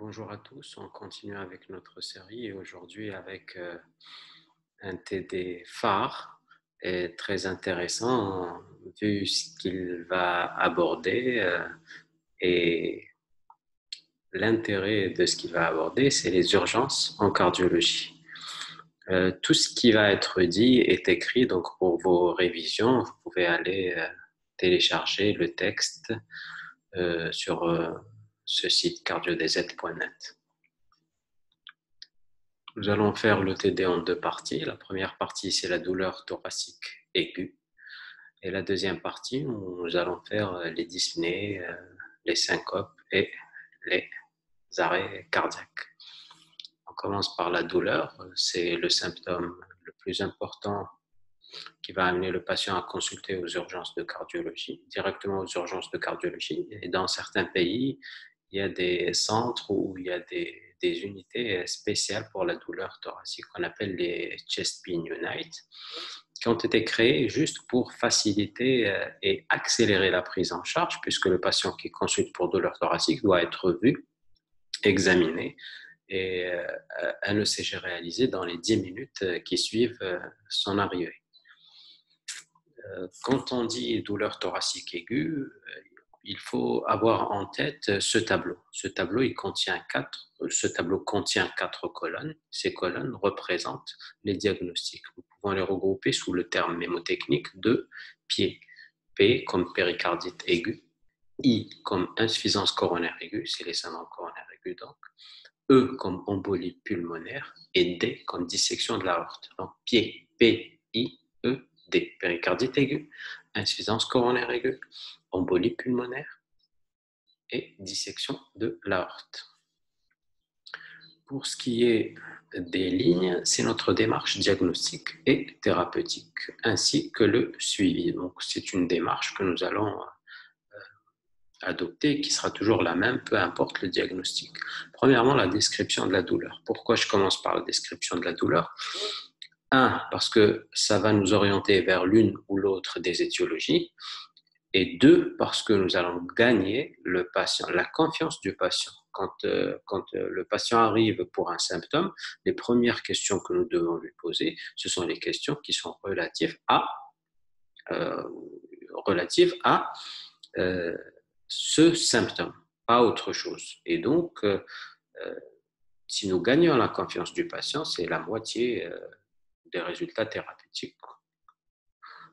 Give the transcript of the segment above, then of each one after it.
Bonjour à tous, on continue avec notre série et aujourd'hui avec un TD phare et très intéressant vu ce qu'il va aborder et l'intérêt de ce qu'il va aborder, c'est les urgences en cardiologie. Tout ce qui va être dit est écrit, donc pour vos révisions, vous pouvez aller télécharger le texte sur ce site cardiodz.net. Nous allons faire le TD en deux parties. La première partie, c'est la douleur thoracique aiguë. Et la deuxième partie, nous allons faire les dyspnées, les syncopes et les arrêts cardiaques. On commence par la douleur. C'est le symptôme le plus important qui va amener le patient à consulter aux urgences de cardiologie, directement aux urgences de cardiologie. Et dans certains pays, il y a des centres où il y a des unités spéciales pour la douleur thoracique qu'on appelle les Chest Pain Unit, qui ont été créées juste pour faciliter et accélérer la prise en charge, puisque le patient qui consulte pour douleur thoracique doit être vu, examiné, et un ECG réalisé dans les 10 minutes qui suivent son arrivée. Quand on dit douleur thoracique aiguë, il faut avoir en tête ce tableau. Ce tableau contient quatre colonnes. Ces colonnes représentent les diagnostics. Nous pouvons les regrouper sous le terme mémotechnique de pied. P comme péricardite aiguë, I comme insuffisance coronaire aiguë, c'est les syndromes coronaires aigus donc, E comme embolie pulmonaire et D comme dissection de l'aorte. Donc pied, P, I, E, D, péricardite aiguë, insuffisance coronaire aiguë, embolie pulmonaire et dissection de l'aorte. Pour ce qui est des lignes, c'est notre démarche diagnostique et thérapeutique, ainsi que le suivi. Donc, c'est une démarche que nous allons adopter qui sera toujours la même, peu importe le diagnostic. Premièrement, la description de la douleur. Pourquoi je commence par la description de la douleur ? Un, parce que ça va nous orienter vers l'une ou l'autre des étiologies. Et deux, parce que nous allons gagner le patient, la confiance du patient. Quand le patient arrive pour un symptôme, les premières questions que nous devons lui poser, ce sont les questions qui sont relatives à euh, ce symptôme, pas autre chose. Et donc, si nous gagnons la confiance du patient, c'est la moitié des résultats thérapeutiques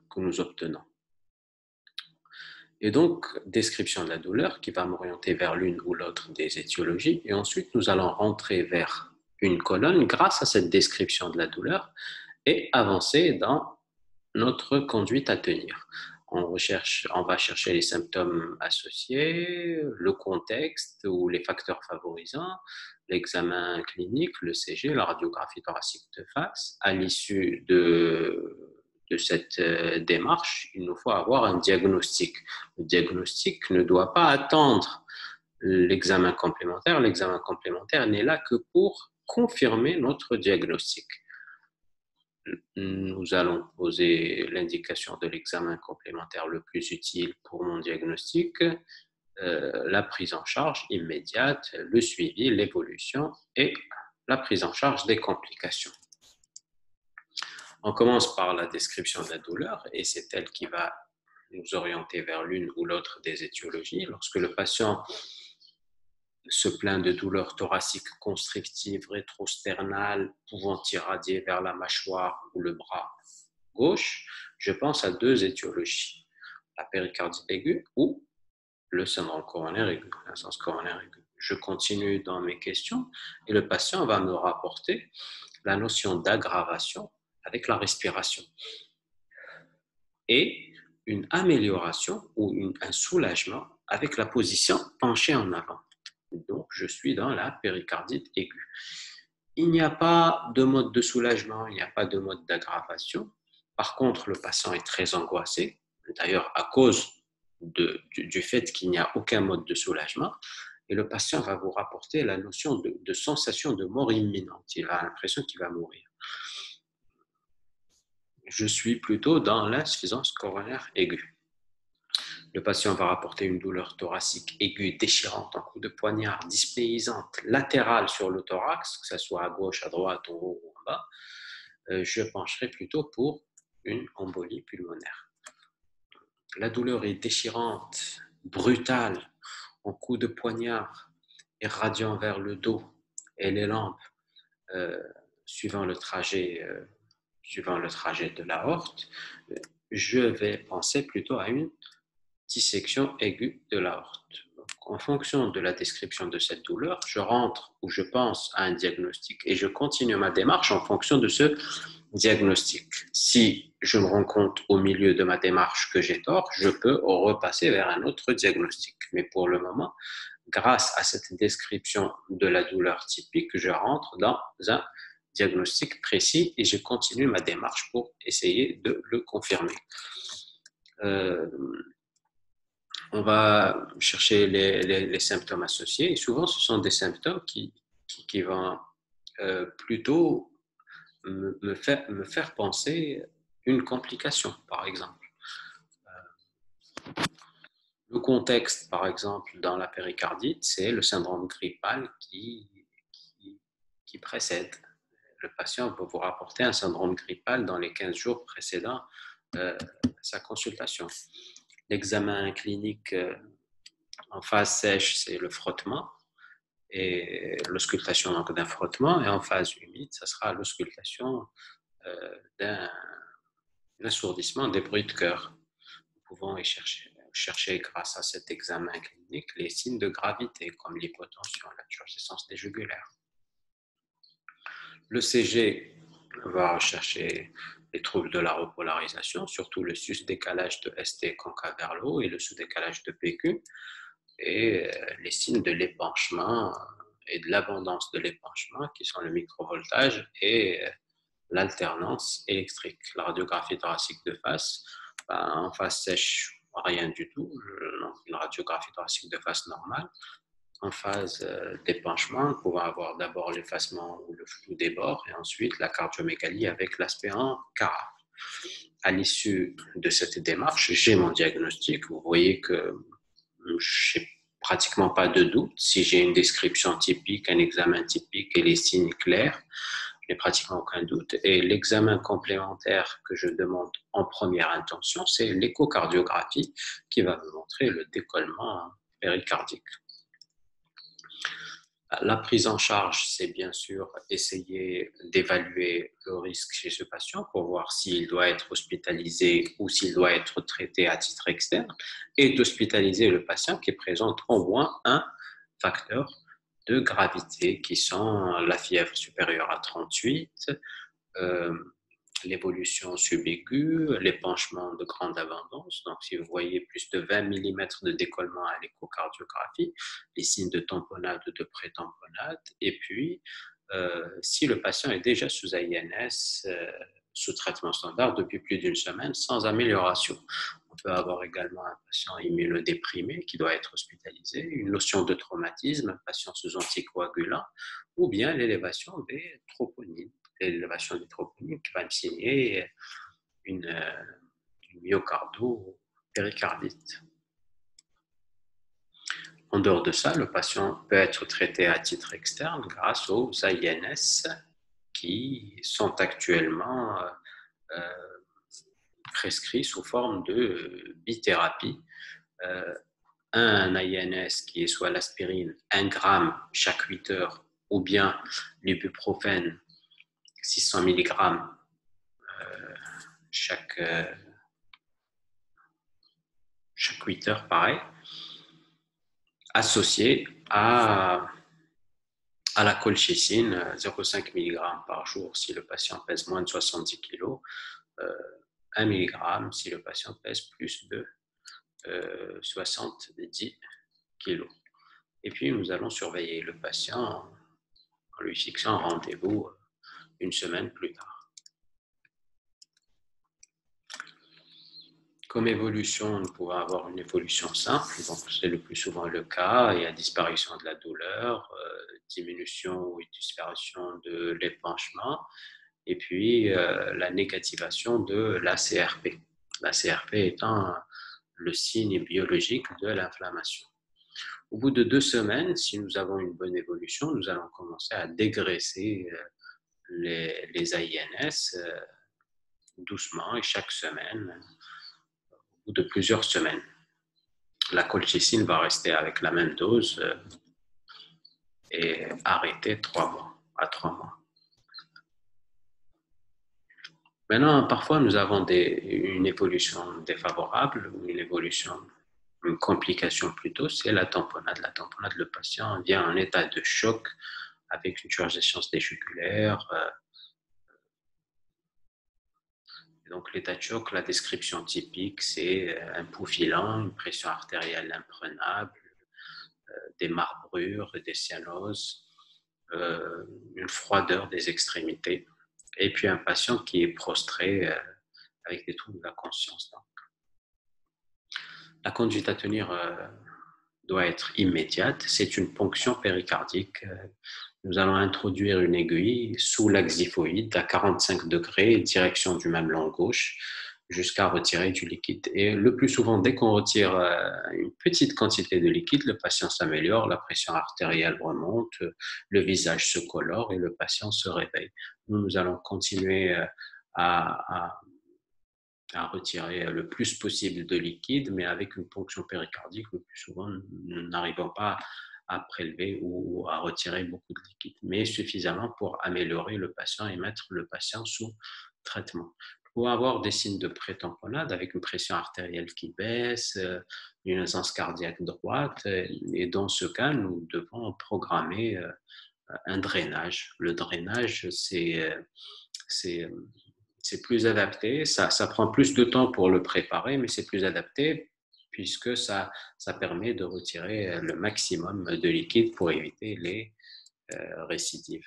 que nous obtenons. Et donc, description de la douleur qui va m'orienter vers l'une ou l'autre des étiologies. Et ensuite, nous allons rentrer vers une colonne grâce à cette description de la douleur et avancer dans notre conduite à tenir. On va chercher les symptômes associés, le contexte ou les facteurs favorisants, l'examen clinique, le CG, la radiographie thoracique de face. À l'issue de cette démarche, il nous faut avoir un diagnostic. Le diagnostic ne doit pas attendre l'examen complémentaire. L'examen complémentaire n'est là que pour confirmer notre diagnostic. Nous allons poser l'indication de l'examen complémentaire le plus utile pour mon diagnostic, la prise en charge immédiate, le suivi, l'évolution et la prise en charge des complications. On commence par la description de la douleur et c'est elle qui va nous orienter vers l'une ou l'autre des étiologies. Lorsque le patient se plaint de douleurs thoraciques constrictives, rétrosternales, pouvant irradier vers la mâchoire ou le bras gauche, je pense à deux étiologies, la péricardite aiguë ou le syndrome coronaire aigu, l'insuffisance coronaire aiguë. Je continue dans mes questions et le patient va me rapporter la notion d'aggravation avec la respiration et une amélioration ou un soulagement avec la position penchée en avant. Donc, je suis dans la péricardite aiguë. Il n'y a pas de mode de soulagement, il n'y a pas de mode d'aggravation. Par contre, le patient est très angoissé, d'ailleurs à cause du fait qu'il n'y a aucun mode de soulagement, et le patient va vous rapporter la notion de sensation de mort imminente. Il a l'impression qu'il va mourir. Je suis plutôt dans l'insuffisance coronaire aiguë. Le patient va rapporter une douleur thoracique aiguë, déchirante, en coup de poignard, dyspnéisante, latérale sur le thorax, que ce soit à gauche, à droite, en haut ou en bas. Je pencherai plutôt pour une embolie pulmonaire. La douleur est déchirante, brutale, en coup de poignard, irradiant vers le dos et les lampes, euh, suivant le trajet de l'aorte. Je vais penser plutôt à une dissection aiguë de l'aorte. En fonction de la description de cette douleur, je rentre ou je pense à un diagnostic et je continue ma démarche en fonction de ce diagnostic. Si je me rends compte au milieu de ma démarche que j'ai tort, je peux repasser vers un autre diagnostic. Mais pour le moment, grâce à cette description de la douleur typique, je rentre dans un diagnostic précis et je continue ma démarche pour essayer de le confirmer. Euh, on va chercher les symptômes associés et souvent ce sont des symptômes qui vont plutôt me faire penser une complication, par exemple. Le contexte, par exemple, dans la péricardite, c'est le syndrome grippal qui précède. Le patient va vous rapporter un syndrome grippal dans les 15 jours précédant sa consultation. L'examen clinique en phase sèche, c'est le frottement et l'auscultation d'un frottement. Et en phase humide, ça sera l'auscultation d'un assourdissement des bruits de cœur. Nous pouvons y chercher grâce à cet examen clinique les signes de gravité comme l'hypotension, la turgescence des jugulaires. Le CG va rechercher les troubles de la repolarisation, surtout le sus-décalage de ST concave vers le haut et le sous-décalage de PQ, et les signes de l'épanchement et de l'abondance de l'épanchement qui sont le microvoltage et l'alternance électrique. La radiographie thoracique de face, en face sèche, rien du tout, une radiographie thoracique de face normale. En phase d'épanchement, on pourra avoir d'abord l'effacement ou le flou des bords et ensuite la cardiomégalie avec l'aspect en carafe. À l'issue de cette démarche, j'ai mon diagnostic. Vous voyez que je n'ai pratiquement pas de doute. Si j'ai une description typique, un examen typique et les signes clairs, je n'ai pratiquement aucun doute. Et l'examen complémentaire que je demande en première intention, c'est l'échocardiographie qui va me montrer le décollement péricardique. La prise en charge, c'est bien sûr essayer d'évaluer le risque chez ce patient pour voir s'il doit être hospitalisé ou s'il doit être traité à titre externe et d'hospitaliser le patient qui présente au moins un facteur de gravité qui sont la fièvre supérieure à 38, l'évolution subaiguë, l'épanchement de grande abondance. Donc, si vous voyez plus de 20 mm de décollement à l'échocardiographie, les signes de tamponnade ou de pré-tamponnade, et puis, si le patient est déjà sous AINS, sous traitement standard depuis plus d'une semaine, sans amélioration. On peut avoir également un patient immunodéprimé qui doit être hospitalisé, une notion de traumatisme, un patient sous anticoagulant, ou bien l'élévation des troponines. L'élévation des troponines qui va me signer une myocardo-péricardite. En dehors de ça, le patient peut être traité à titre externe grâce aux AINS qui sont actuellement prescrits sous forme de bithérapie. Un AINS qui est soit l'aspirine 1 gramme chaque 8 heures ou bien l'ibuprofène 600 mg chaque 8 heures, pareil, associé à la colchicine, 0,5 mg par jour si le patient pèse moins de 70 kg, 1 mg si le patient pèse plus de 70 kg. Et puis, nous allons surveiller le patient en lui fixant un rendez-vous une semaine plus tard. Comme évolution, nous pouvons avoir une évolution simple, donc c'est le plus souvent le cas, il y a disparition de la douleur, diminution ou disparition de l'épanchement, et puis la négativation de l'ACRP. L'ACRP étant le signe biologique de l'inflammation. Au bout de 2 semaines, si nous avons une bonne évolution, nous allons commencer à dégraisser les AINS doucement et chaque semaine, au bout de plusieurs semaines. La colchicine va rester avec la même dose et arrêter 3 mois à 3 mois. Maintenant, parfois, nous avons une évolution défavorable, une complication plutôt, c'est la tamponnade. La tamponnade, le patient vient en état de choc avec une turgescence déjugulaire. Donc, l'état de choc, la description typique, c'est un pouls filant, une pression artérielle imprenable, des marbrures, des cyanoses, une froideur des extrémités, et puis un patient qui est prostré avec des troubles de la conscience. Donc, la conduite à tenir doit être immédiate. C'est une ponction péricardique. Nous allons introduire une aiguille sous l'axiphoïde à 45 degrés, direction du mamelon gauche, jusqu'à retirer du liquide. Et le plus souvent, dès qu'on retire une petite quantité de liquide, le patient s'améliore, la pression artérielle remonte, le visage se colore et le patient se réveille. Nous allons continuer à retirer le plus possible de liquide, mais avec une ponction péricardique, le plus souvent, nous n'arrivons pas à prélever ou à retirer beaucoup de liquide, mais suffisamment pour améliorer le patient et mettre le patient sous traitement. Pour avoir des signes de pré-tamponnade avec une pression artérielle qui baisse, une aisance cardiaque droite, et dans ce cas, nous devons programmer un drainage. Le drainage, c'est plus adapté, ça prend plus de temps pour le préparer, mais c'est plus adapté puisque ça permet de retirer le maximum de liquide pour éviter les récidives.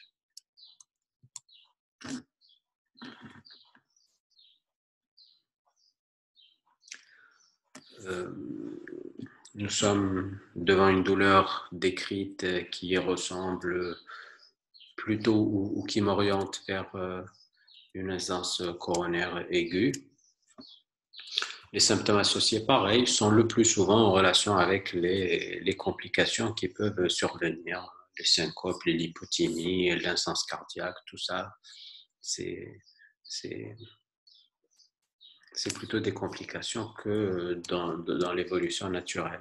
Nous sommes devant une douleur décrite qui ressemble plutôt ou qui m'oriente vers une aisance coronaire aiguë. Les symptômes associés, pareil, sont le plus souvent en relation avec les complications qui peuvent survenir, les syncopes, les lipothymies, l'insuffisance cardiaque, tout ça, c'est plutôt des complications que dans l'évolution naturelle.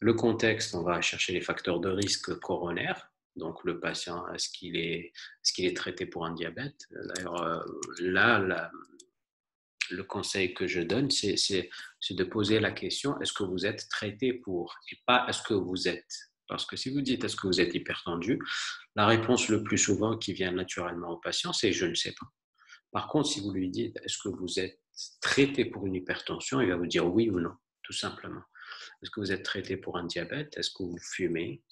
Le contexte, on va chercher les facteurs de risque coronaires. Donc, le patient, est-ce qu'il est traité pour un diabète? D'ailleurs, là, le conseil que je donne, c'est de poser la question, est-ce que vous êtes traité pour, et pas est-ce que vous êtes. Parce que si vous dites est-ce que vous êtes hypertendu, la réponse le plus souvent qui vient naturellement au patient, c'est je ne sais pas. Par contre, si vous lui dites est-ce que vous êtes traité pour une hypertension, il va vous dire oui ou non, tout simplement. Est-ce que vous êtes traité pour un diabète? Est-ce que vous fumez?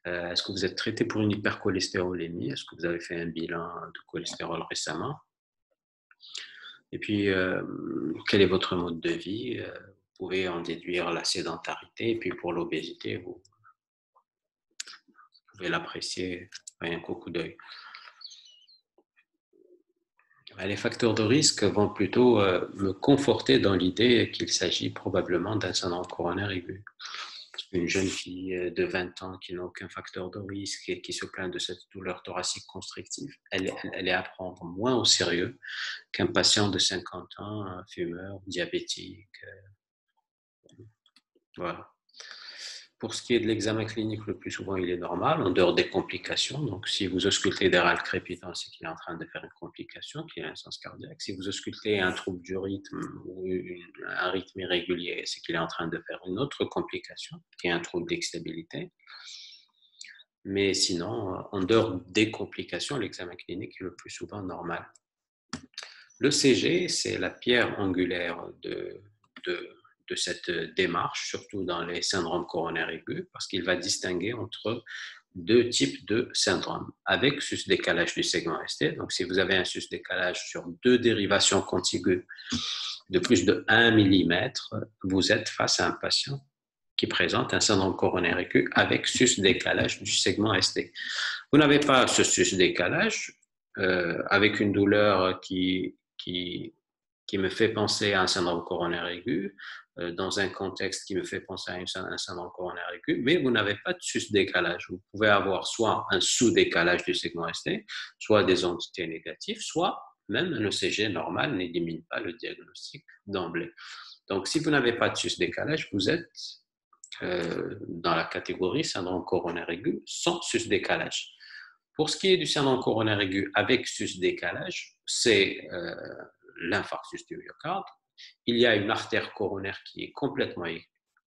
Est-ce que vous êtes traité pour une hypercholestérolémie? Est-ce que vous avez fait un bilan de cholestérol récemment? Et puis, quel est votre mode de vie? Vous pouvez en déduire la sédentarité. Et puis, pour l'obésité, vous pouvez l'apprécier rien qu'au coup d'œil. Les facteurs de risque vont plutôt me conforter dans l'idée qu'il s'agit probablement d'un syndrome coronaire aigu. Une jeune fille de 20 ans qui n'a aucun facteur de risque et qui se plaint de cette douleur thoracique constrictive, elle est à prendre moins au sérieux qu'un patient de 50 ans, fumeur, diabétique. Voilà. Pour ce qui est de l'examen clinique, le plus souvent, il est normal, en dehors des complications. Donc, si vous auscultez des râles crépitants, c'est qu'il est en train de faire une complication, qui est l'insuffisance cardiaque. Si vous auscultez un trouble du rythme ou un rythme irrégulier, c'est qu'il est en train de faire une autre complication, qui est un trouble d'exstabilité. Mais sinon, en dehors des complications, l'examen clinique est le plus souvent normal. Le CG, c'est la pierre angulaire de cette démarche, surtout dans les syndromes coronaires aigus, parce qu'il va distinguer entre deux types de syndromes, avec sus-décalage du segment ST. Donc, si vous avez un sus-décalage sur deux dérivations contiguës de plus de 1 mm, vous êtes face à un patient qui présente un syndrome coronaire aigu avec sus-décalage du segment ST. Vous n'avez pas ce sus-décalage avec une douleur qui me fait penser à un syndrome coronaire aigu, dans un contexte qui me fait penser à un syndrome coronaire aigu, mais vous n'avez pas de sus-décalage. Vous pouvez avoir soit un sous-décalage du segment ST, soit des entités négatives, soit même un ECG normal n'élimine pas le diagnostic d'emblée. Donc, si vous n'avez pas de sus-décalage, vous êtes dans la catégorie syndrome coronaire aigu sans sus-décalage. Pour ce qui est du syndrome coronaire aigu avec sus-décalage, c'est l'infarctus du myocarde. Il y a une artère coronaire qui est complètement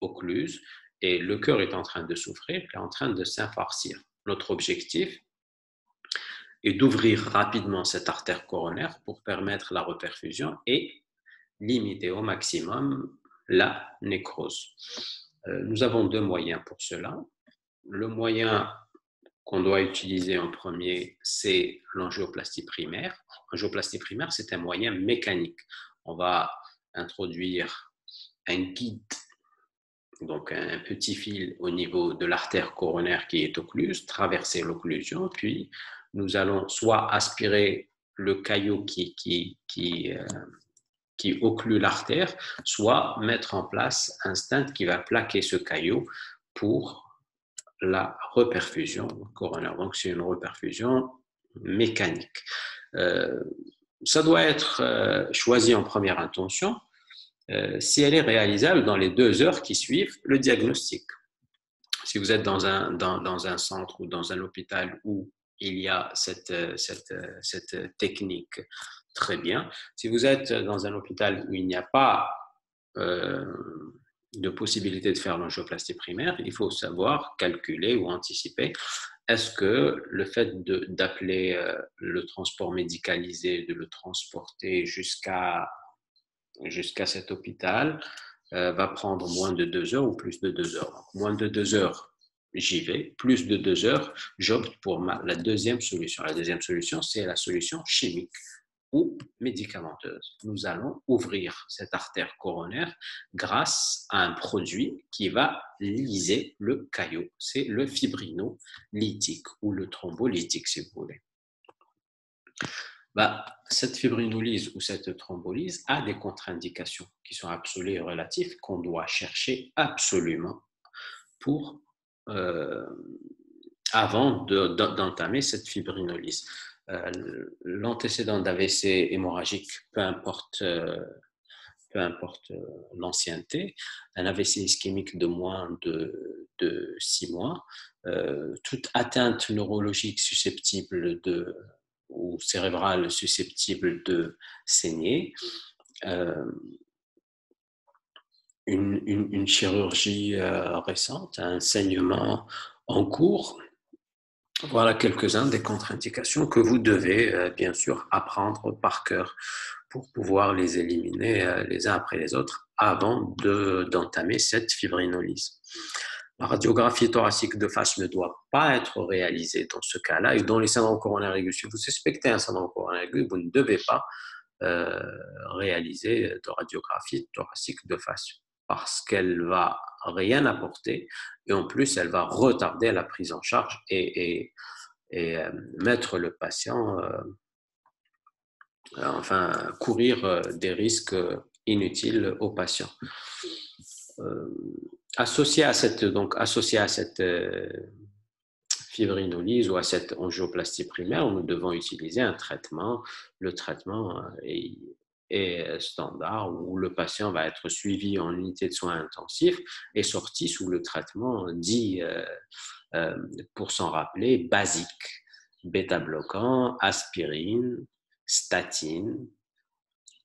occluse et le cœur est en train de souffrir, il est en train de s'infarcir. Notre objectif est d'ouvrir rapidement cette artère coronaire pour permettre la reperfusion et limiter au maximum la nécrose. Nous avons deux moyens pour cela. Le moyen qu'on doit utiliser en premier, c'est l'angioplastie primaire. L'angioplastie primaire, c'est un moyen mécanique. On va introduire un guide, donc un petit fil au niveau de l'artère coronaire qui est occluse, traverser l'occlusion, puis nous allons soit aspirer le caillot qui occlue l'artère, soit mettre en place un stent qui va plaquer ce caillot pour la reperfusion coronaire. Donc, c'est une reperfusion mécanique. Ça doit être choisi en première intention si elle est réalisable dans les 2 heures qui suivent le diagnostic. Si vous êtes dans un centre ou dans un hôpital où il y a cette technique, très bien. Si vous êtes dans un hôpital où il n'y a pas de possibilité de faire l'angioplastie primaire, il faut savoir calculer ou anticiper. Est-ce que le fait d'appeler le transport médicalisé, de le transporter jusqu'à cet hôpital va prendre moins de 2 heures ou plus de 2 heures? Donc, moins de 2 heures, j'y vais. Plus de 2 heures, j'opte pour la deuxième solution. La deuxième solution, c'est la solution chimique ou médicamenteuse. Nous allons ouvrir cette artère coronaire grâce à un produit qui va lyser le caillot. C'est le fibrinolytique ou le thrombolytique, si vous voulez. Cette fibrinolyse ou cette thrombolyse a des contre-indications qui sont absolues et relatives qu'on doit chercher absolument pour avant d'entamer cette fibrinolyse. L'antécédent d'AVC hémorragique, peu importe l'ancienneté, un AVC ischémique de moins de 6 mois, toute atteinte neurologique susceptible ou cérébrale susceptible de saigner, une chirurgie récente, un saignement en cours. Voilà quelques-uns des contre-indications que vous devez bien sûr apprendre par cœur pour pouvoir les éliminer les uns après les autres avant d'entamer cette fibrinolyse. La radiographie thoracique de face ne doit pas être réalisée dans ce cas-là et dans les syndromes coronaires aigus. Si vous suspectez un syndrome coronaire aigu, vous ne devez pas réaliser de radiographie thoracique de face parce qu'elle ne va rien apporter et en plus, elle va retarder la prise en charge et mettre le patient, courir des risques inutiles au patient. Associé à cette fibrinolyse ou à cette angioplastie primaire, nous devons utiliser un traitement. Le traitement est standard où le patient va être suivi en unité de soins intensifs et sorti sous le traitement dit, pour s'en rappeler, basique, bêta-bloquant, aspirine, statine,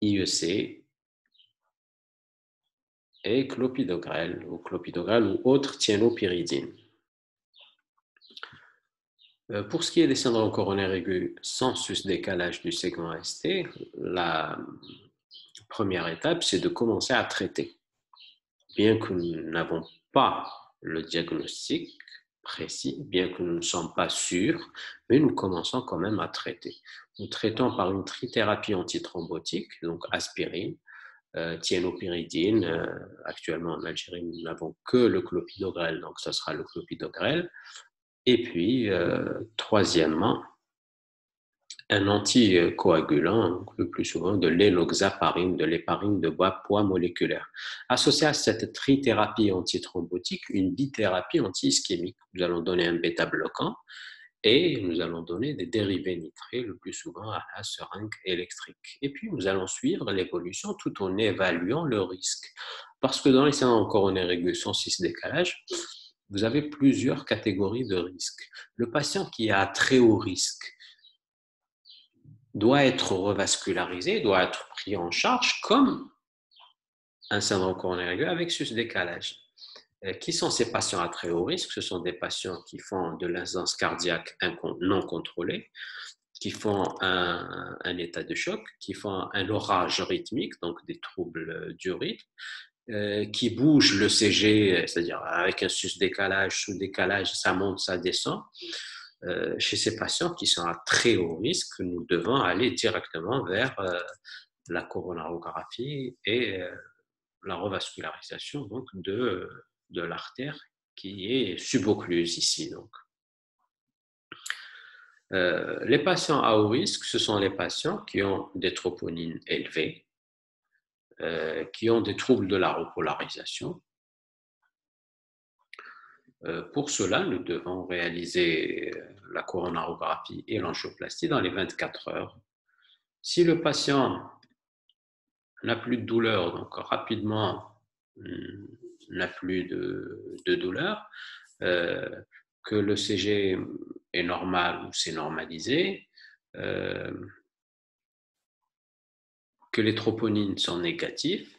IEC et clopidogrel ou autre thiénopyridine. Pour ce qui est des syndromes coronaires aigus sans sus-décalage du segment ST, la première étape, c'est de commencer à traiter. Bien que nous n'avons pas le diagnostic précis, bien que nous ne sommes pas sûrs, mais nous commençons quand même à traiter. Nous traitons par une trithérapie antithrombotique, donc aspirine, thiénopyridine. Actuellement en Algérie, nous n'avons que le clopidogrel, donc ce sera le clopidogrel. Et puis, troisièmement, un anticoagulant, donc le plus souvent de l'énoxaparine, de l'héparine de poids moléculaire. Associé à cette trithérapie antithrombotique, une bithérapie anti-ischémique. Nous allons donner un bêta-bloquant et nous allons donner des dérivés nitrés, le plus souvent à la seringue électrique. Et puis, nous allons suivre l'évolution tout en évaluant le risque. Parce que dans les syndromes coronaires aigus sans 6 décalage, vous avez plusieurs catégories de risques. Le patient qui a très haut risque doit être revascularisé, doit être pris en charge comme un syndrome coronaire aigu avec sus décalage. Qui sont ces patients à très haut risque? Ce sont des patients qui font de l'insuffisance cardiaque non contrôlée, qui font un état de choc, qui font un orage rythmique, donc des troubles du rythme, qui bougent le CG, c'est-à-dire avec un sus-décalage, sous-décalage, ça monte, ça descend. Chez ces patients qui sont à très haut risque, nous devons aller directement vers la coronarographie et la revascularisation donc, de l'artère qui est suboccluse ici. Donc. Les patients à haut risque, ce sont les patients qui ont des troponines élevées, qui ont des troubles de la repolarisation. Pour cela, nous devons réaliser la coronarographie et l'angioplastie dans les 24 heures. Si le patient n'a plus de douleur, donc rapidement n'a plus de douleur, que le CG est normal ou c'est normalisé, que les troponines sont négatives,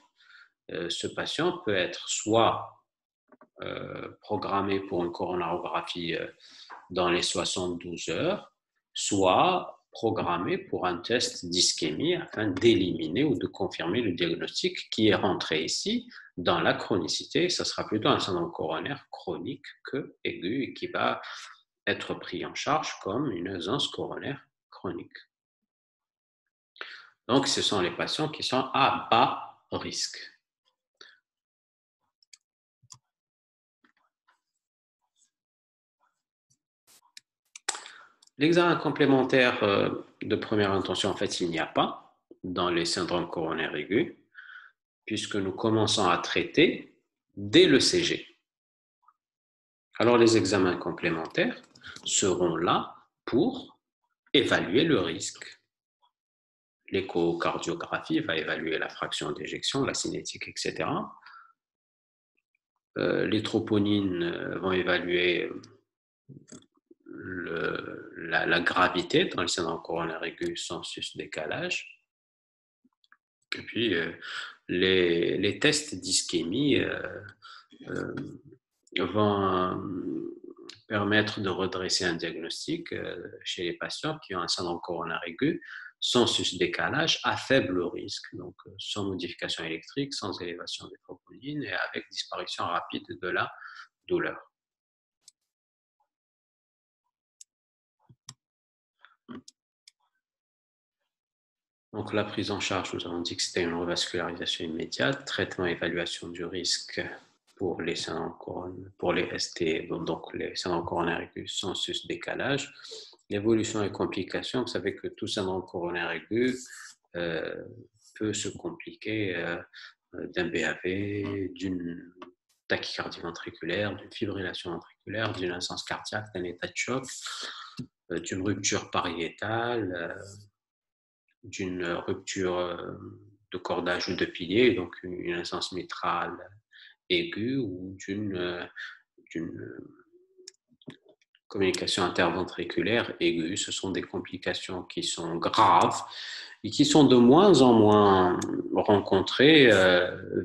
ce patient peut être soit programmé pour une coronarographie dans les 72 heures, soit programmé pour un test d'ischémie afin d'éliminer ou de confirmer le diagnostic qui est rentré ici dans la chronicité. Ce sera plutôt un syndrome coronaire chronique que aigu et qui va être pris en charge comme une urgence coronaire chronique. Donc, ce sont les patients qui sont à bas risque. L'examen complémentaire de première intention, en fait, il n'y a pas dans les syndromes coronaires aigus, puisque nous commençons à traiter dès le CG. Alors, les examens complémentaires seront là pour évaluer le risque. L'échocardiographie va évaluer la fraction d'éjection, la cinétique, etc. Les troponines vont évaluer la gravité dans le syndrome coronaire aigu sans sus-décalage. Et puis, les tests d'ischémie vont permettre de redresser un diagnostic chez les patients qui ont un syndrome coronaire aigu sans sus-décalage à faible risque, donc sans modification électrique, sans élévation des troponines et avec disparition rapide de la douleur. Donc la prise en charge, nous avons dit que c'était une revascularisation immédiate, traitement et évaluation du risque pour les syndromes coronaires, pour les ST, donc les syndromes coronaires aigus sans sus-décalage. L'évolution et complications, vous savez que tout syndrome coronaire aigu peut se compliquer d'un BAV, d'une tachycardie ventriculaire, d'une fibrillation ventriculaire, d'une insuffisance cardiaque, d'un état de choc, d'une rupture pariétale, d'une rupture de cordage ou de pilier, donc une insuffisance mitrale aiguë ou d'une communication interventriculaire aiguë. Ce sont des complications qui sont graves et qui sont de moins en moins rencontrées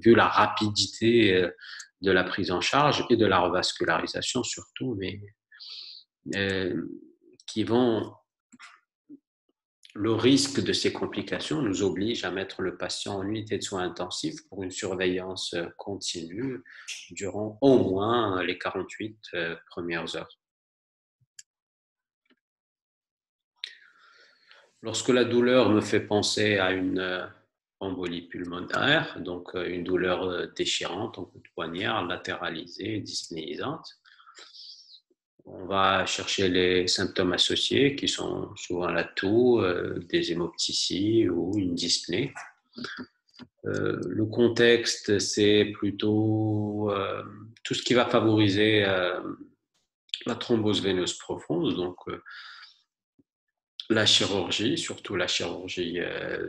vu la rapidité de la prise en charge et de la revascularisation surtout, mais qui vont... Le risque de ces complications nous oblige à mettre le patient en unité de soins intensifs pour une surveillance continue durant au moins les 48 premières heures. Lorsque la douleur me fait penser à une embolie pulmonaire, donc une douleur déchirante en coup de poignard, latéralisée, dyspnéisante, On va chercher les symptômes associés qui sont souvent la toux, des hémoptysies ou une dyspnée. Le contexte, c'est plutôt tout ce qui va favoriser la thrombose veineuse profonde, donc la chirurgie, surtout la chirurgie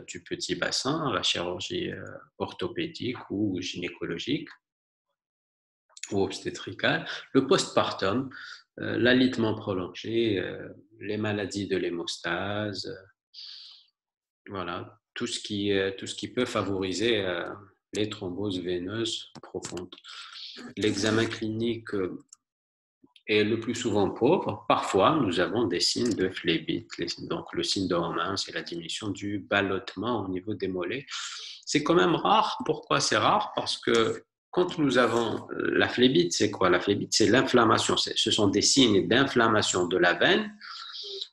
du petit bassin, la chirurgie orthopédique ou gynécologique ou obstétricale, le postpartum, l'alitement prolongé, les maladies de l'hémostase, voilà, tout ce qui peut favoriser les thromboses veineuses profondes. L'examen clinique est le plus souvent pauvre. Parfois, nous avons des signes de phlébite. Donc, le signe de Romain, c'est la diminution du ballottement au niveau des mollets. C'est quand même rare. Pourquoi c'est rare? Parce que quand nous avons la phlébite, c'est quoi? La phlébite, c'est l'inflammation. Ce sont des signes d'inflammation de la veine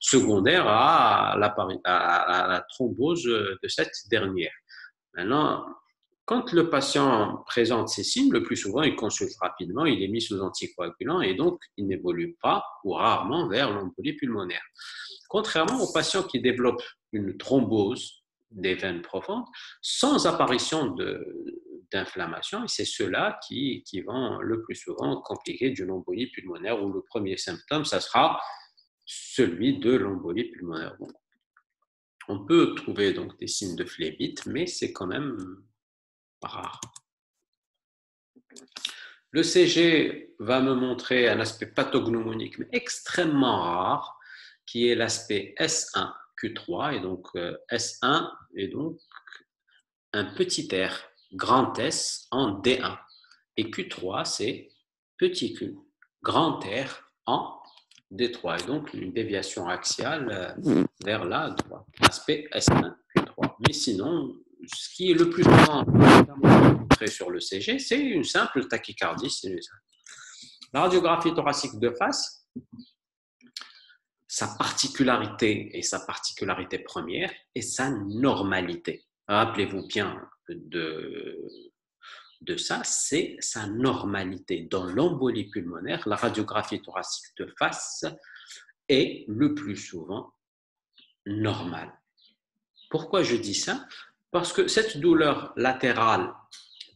secondaire à la thrombose de cette dernière. Maintenant, quand le patient présente ces signes, le plus souvent, il consulte rapidement, il est mis sous anticoagulant et donc il n'évolue pas ou rarement vers l'embolie pulmonaire. Contrairement aux patients qui développent une thrombose des veines profondes sans apparition d'inflammation, et c'est ceux-là qui vont le plus souvent compliquer d'une embolie pulmonaire où le premier symptôme, ça sera celui de l'embolie pulmonaire. Donc, on peut trouver donc des signes de phlébite, mais c'est quand même rare. Le CG va me montrer un aspect pathognomonique, mais extrêmement rare, qui est l'aspect S1Q3, et donc S1 est donc un petit r, grand S en D1, et Q3 c'est petit q, grand R en D3, et donc une déviation axiale vers la droite, aspect S1Q3. Mais sinon, ce qui est le plus souvent montré sur le CG, c'est une simple tachycardie sinusale. La radiographie thoracique de face, sa particularité et sa particularité première est sa normalité. Rappelez-vous bien de ça, c'est sa normalité. Dans l'embolie pulmonaire, la radiographie thoracique de face est le plus souvent normale. Pourquoi je dis ça? Parce que cette douleur latérale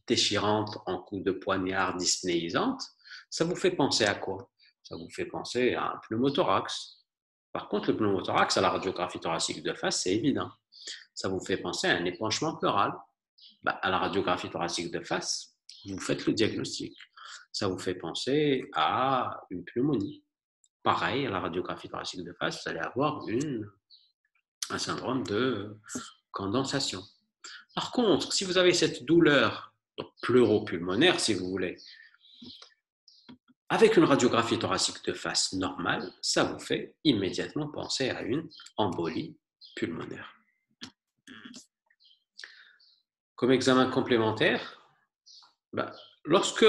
déchirante en coup de poignard dyspnéisante, ça vous fait penser à quoi? Ça vous fait penser à un pneumothorax. Par contre, le pneumothorax à la radiographie thoracique de face, c'est évident. Ça vous fait penser à un épanchement pleural. À la radiographie thoracique de face, vous faites le diagnostic. Ça vous fait penser à une pneumonie. Pareil, à la radiographie thoracique de face, vous allez avoir un syndrome de condensation. Par contre, si vous avez cette douleur pleuropulmonaire, si vous voulez, avec une radiographie thoracique de face normale, ça vous fait immédiatement penser à une embolie pulmonaire. Comme examen complémentaire, lorsque,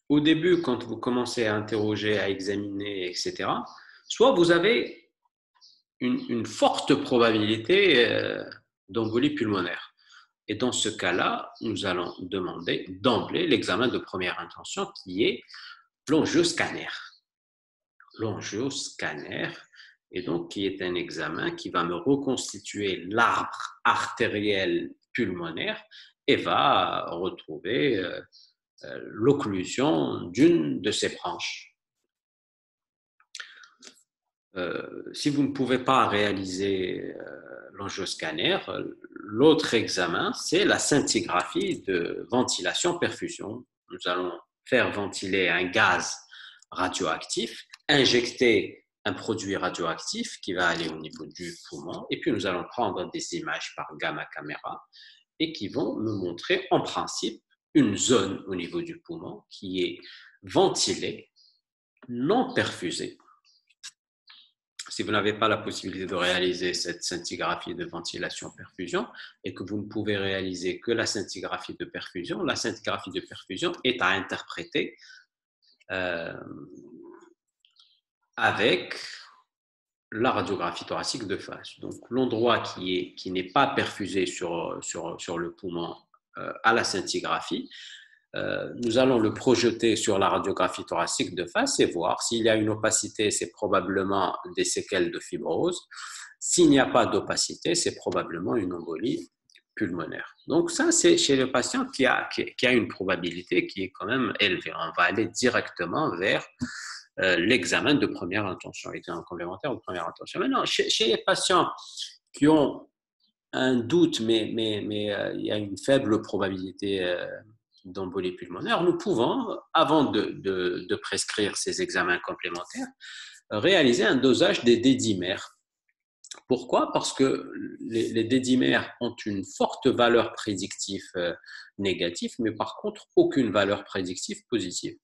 au début, quand vous commencez à interroger, à examiner, etc., soit vous avez une forte probabilité d'embolie pulmonaire. Et dans ce cas-là, nous allons demander d'emblée l'examen de première intention qui est l'angioscanner. L'angioscanner, et donc qui est un examen qui va me reconstituer l'arbre artériel pulmonaire et va retrouver l'occlusion d'une de ces branches. Si vous ne pouvez pas réaliser l'angioscanner, l'autre examen, c'est la scintigraphie de ventilation-perfusion. Nous allons faire ventiler un gaz radioactif, injecter un produit radioactif qui va aller au niveau du poumon, et puis nous allons prendre des images par gamma caméra et qui vont me montrer en principe une zone au niveau du poumon qui est ventilée, non perfusée. Si vous n'avez pas la possibilité de réaliser cette scintigraphie de ventilation-perfusion et que vous ne pouvez réaliser que la scintigraphie de perfusion est à interpréter avec la radiographie thoracique de face. Donc, l'endroit qui n'est pas perfusé sur le poumon à la scintigraphie nous allons le projeter sur la radiographie thoracique de face et voir s'il y a une opacité, c'est probablement des séquelles de fibrose. S'il n'y a pas d'opacité, c'est probablement une embolie pulmonaire. Donc ça, c'est chez le patient qui a une probabilité qui est quand même élevée. On va aller directement vers l'examen de première intention, l'examen complémentaire de première intention. Maintenant, chez les patients qui ont un doute, mais il y a une faible probabilité d'embolie pulmonaire, nous pouvons, avant de prescrire ces examens complémentaires, réaliser un dosage des dédimères. Pourquoi? Parce que les dédimères ont une forte valeur prédictive négative, mais par contre, aucune valeur prédictive positive.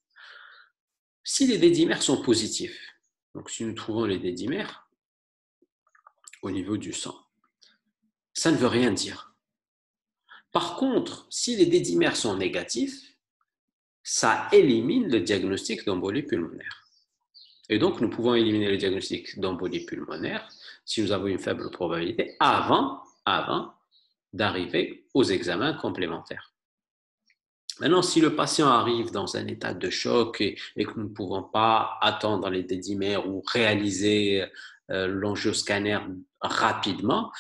Si les dédimères sont positifs, donc si nous trouvons les dédimères au niveau du sang, ça ne veut rien dire. Par contre, si les dédimères sont négatifs, ça élimine le diagnostic d'embolie pulmonaire. Et donc, nous pouvons éliminer le diagnostic d'embolie pulmonaire si nous avons une faible probabilité avant d'arriver aux examens complémentaires. Maintenant, si le patient arrive dans un état de choc et que nous ne pouvons pas attendre les dédimères ou réaliser l'angioscanner rapidement,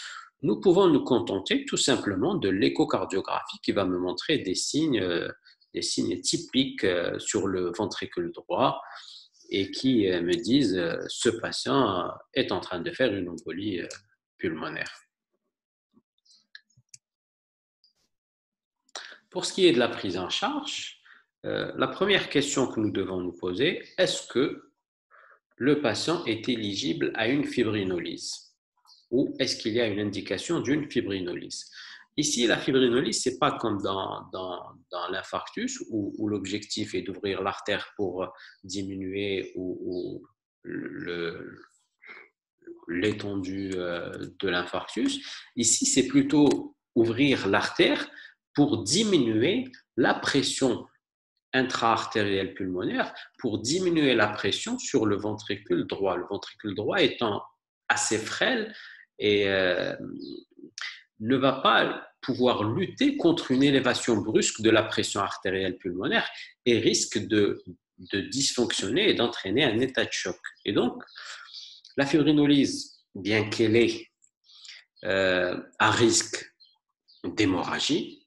nous pouvons nous contenter tout simplement de l'échocardiographie qui va me montrer des signes typiques sur le ventricule droit et qui me disent ce patient est en train de faire une embolie pulmonaire. Pour ce qui est de la prise en charge, la première question que nous devons nous poser, est-ce que le patient est éligible à une fibrinolyse ou est-ce qu'il y a une indication d'une fibrinolyse? Ici, la fibrinolyse, ce n'est pas comme dans l'infarctus où l'objectif est d'ouvrir l'artère pour diminuer l'étendue de l'infarctus. Ici, c'est plutôt ouvrir l'artère pour diminuer la pression intra-artérielle pulmonaire, pour diminuer la pression sur le ventricule droit. Le ventricule droit étant assez frêle et ne va pas pouvoir lutter contre une élévation brusque de la pression artérielle pulmonaire et risque de dysfonctionner et d'entraîner un état de choc. Et donc, la fibrinolyse, bien qu'elle est à risque d'hémorragie,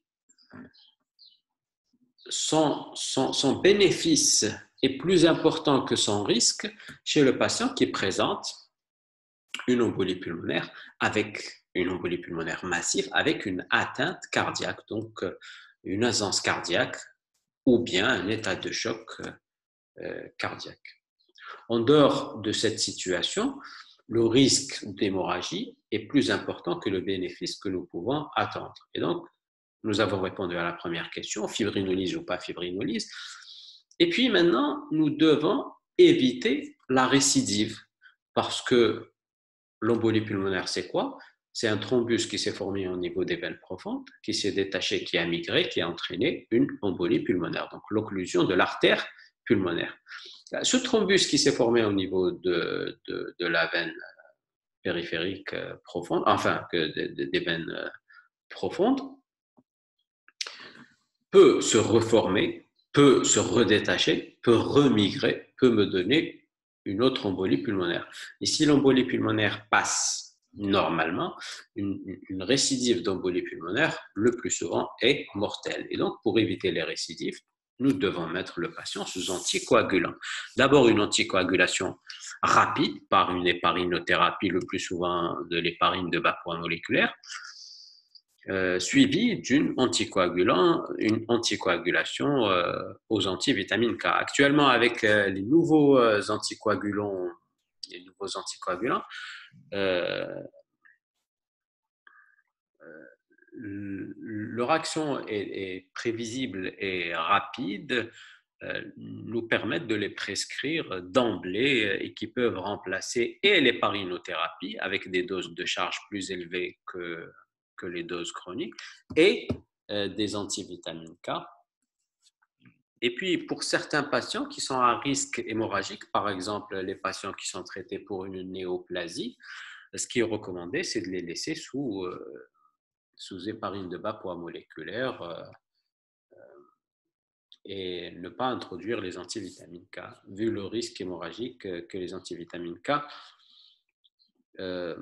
son bénéfice est plus important que son risque chez le patient qui présente une embolie pulmonaire massive avec une atteinte cardiaque, donc une aisance cardiaque ou bien un état de choc cardiaque. En dehors de cette situation, le risque d'hémorragie est plus important que le bénéfice que nous pouvons attendre. Et donc, nous avons répondu à la première question, fibrinolyse ou pas fibrinolyse. Et puis maintenant, nous devons éviter la récidive parce que l'embolie pulmonaire, c'est quoi? C'est un thrombus qui s'est formé au niveau des veines profondes, qui s'est détaché, qui a migré, qui a entraîné une embolie pulmonaire, donc l'occlusion de l'artère pulmonaire. Ce thrombus qui s'est formé au niveau de la veine périphérique profonde, enfin des veines profondes, peut se reformer, peut se redétacher, peut remigrer, peut me donner une autre embolie pulmonaire. Et si l'embolie pulmonaire passe normalement, une récidive d'embolie pulmonaire, le plus souvent, est mortelle. Et donc, pour éviter les récidives, nous devons mettre le patient sous anticoagulant. D'abord, une anticoagulation rapide par une héparinothérapie, le plus souvent de l'héparine de bas poids moléculaire, suivi d'une anticoagulation aux antivitamines K. Actuellement, avec les nouveaux anticoagulants, leur action est prévisible et rapide, nous permettent de les prescrire d'emblée et qui peuvent remplacer et l'héparinothérapie avec des doses de charge plus élevées que les doses chroniques et des antivitamines K. Et puis, pour certains patients qui sont à risque hémorragique, par exemple les patients qui sont traités pour une néoplasie, ce qui est recommandé, c'est de les laisser sous héparine de bas poids moléculaire et ne pas introduire les antivitamines K, vu le risque hémorragique que les antivitamines K euh,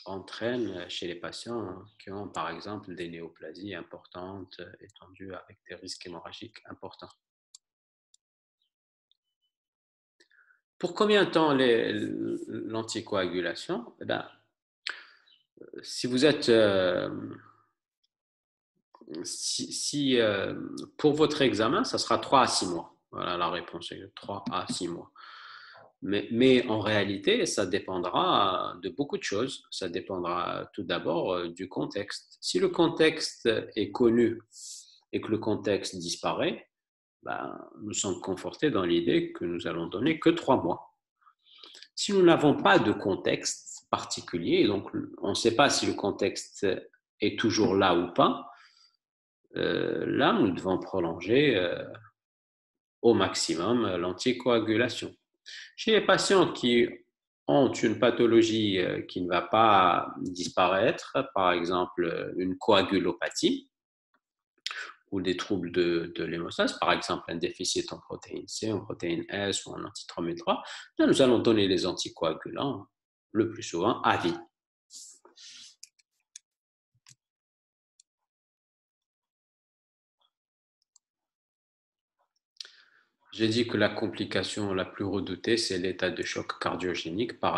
entraînent chez les patients qui ont par exemple des néoplasies importantes, étendues avec des risques hémorragiques importants. Pour combien de temps l'anticoagulation? Eh ben, si vous êtes si pour votre examen, ça sera 3 à 6 mois. Voilà la réponse, est 3 à 6 mois. Mais en réalité, ça dépendra de beaucoup de choses. Ça dépendra tout d'abord du contexte. Si le contexte est connu et que le contexte disparaît, ben, nous sommes confortés dans l'idée que nous allons donner que 3 mois. Si nous n'avons pas de contexte particulier, donc on ne sait pas si le contexte est toujours là ou pas, là, nous devons prolonger au maximum l'anticoagulation. Chez les patients qui ont une pathologie qui ne va pas disparaître, par exemple une coagulopathie ou des troubles de l'hémostase, par exemple un déficit en protéine C, en protéine S ou en antithromine 3, là, nous allons donner les anticoagulants le plus souvent à vie. J'ai dit que la complication la plus redoutée, c'est l'état de choc cardiogénique par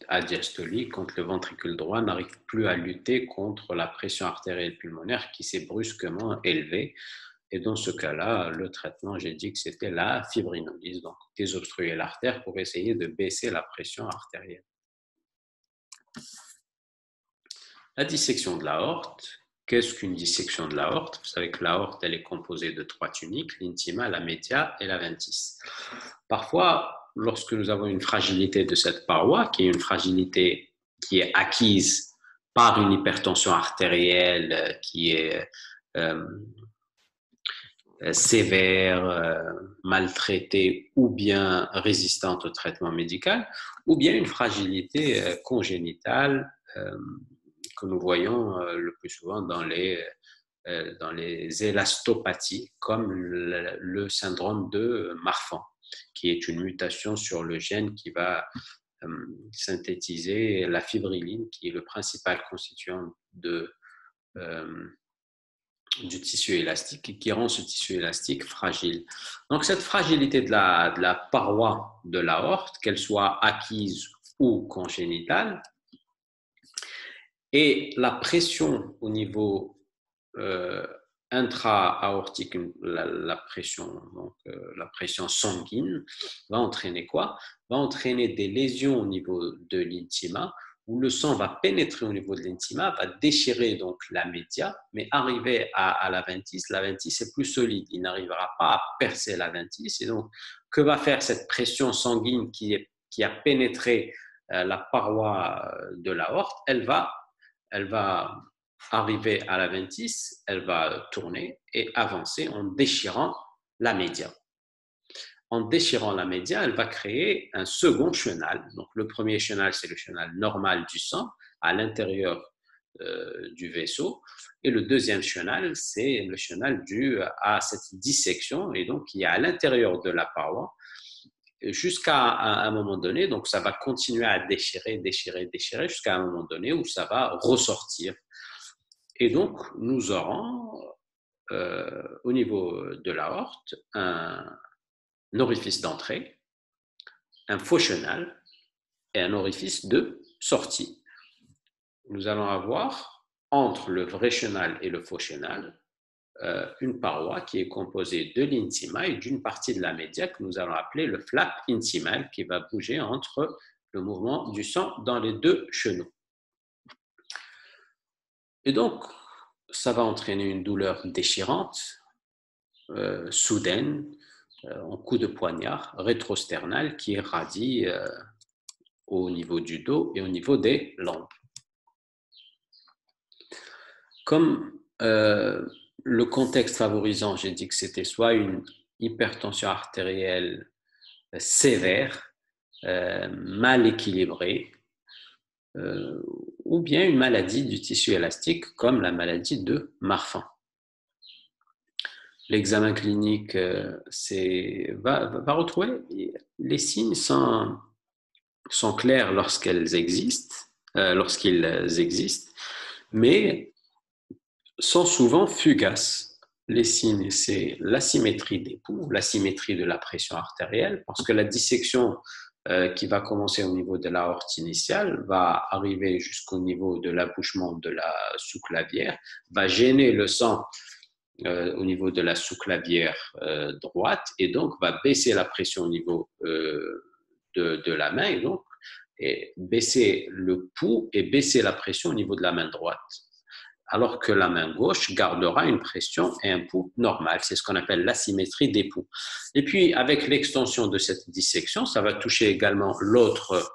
adiastolie quand le ventricule droit n'arrive plus à lutter contre la pression artérielle pulmonaire qui s'est brusquement élevée. Et dans ce cas-là, le traitement, j'ai dit que c'était la fibrinolyse, donc désobstruer l'artère pour essayer de baisser la pression artérielle. La dissection de l'aorte. Qu'est-ce qu'une dissection de l'aorte? Vous savez que l'aorte, elle est composée de 3 tuniques, l'intima, la média et la ventice. Parfois, lorsque nous avons une fragilité de cette paroi, qui est une fragilité qui est acquise par une hypertension artérielle qui est sévère, maltraitée ou bien résistante au traitement médical, ou bien une fragilité congénitale que nous voyons le plus souvent dans les élastopathies, comme le syndrome de Marfan, qui est une mutation sur le gène qui va synthétiser la fibrilline, qui est le principal constituant du tissu élastique et qui rend ce tissu élastique fragile. Donc cette fragilité de la paroi de l'aorte, qu'elle soit acquise ou congénitale, et la pression au niveau intra-aortique, la pression, donc, la pression sanguine, va entraîner quoi? Va entraîner des lésions au niveau de l'intima, où le sang va pénétrer au niveau de l'intima, va déchirer donc la média, mais arriver à la ventice est plus solide. Il n'arrivera pas à percer la ventice. Et donc, que va faire cette pression sanguine qui a pénétré la paroi de l'aorte? Elle va arriver à la ventice, elle va tourner et avancer en déchirant la média. En déchirant la média, elle va créer un second chenal. Donc, le premier chenal, c'est le chenal normal du sang à l'intérieur du vaisseau. Et le deuxième chenal, c'est le chenal dû à cette dissection et donc qui est à l'intérieur de la paroi jusqu'à un moment donné. Donc, ça va continuer à déchirer jusqu'à un moment donné où ça va ressortir. Et donc, nous aurons au niveau de l'aorte un orifice d'entrée, un faux chenal et un orifice de sortie. Nous allons avoir entre le vrai chenal et le faux chenal une paroi qui est composée de l'intima et d'une partie de la média que nous allons appeler le flap intimal qui va bouger entre le mouvement du sang dans les deux chenaux. Et donc, ça va entraîner une douleur déchirante, soudaine, en coup de poignard rétrosternal qui irradie au niveau du dos et au niveau des lombes. Comme le contexte favorisant, j'ai dit que c'était soit une hypertension artérielle sévère, mal équilibrée, ou bien une maladie du tissu élastique comme la maladie de Marfan. l'examen clinique va retrouver les signes sont clairs lorsqu'ils existent, mais sont souvent fugaces. Les signes, c'est l'asymétrie des pouls, l'asymétrie de la pression artérielle, parce que la dissection qui va commencer au niveau de l'aorte initiale va arriver jusqu'au niveau de l'accouchement de la sous-clavière, va gêner le sang au niveau de la sous-clavière droite et donc va baisser la pression au niveau de la main et donc baisser le pouls et baisser la pression au niveau de la main droite. Alors que la main gauche gardera une pression et un pouls normal. C'est ce qu'on appelle l'asymétrie des pouls. Et puis, avec l'extension de cette dissection, ça va toucher également l'autre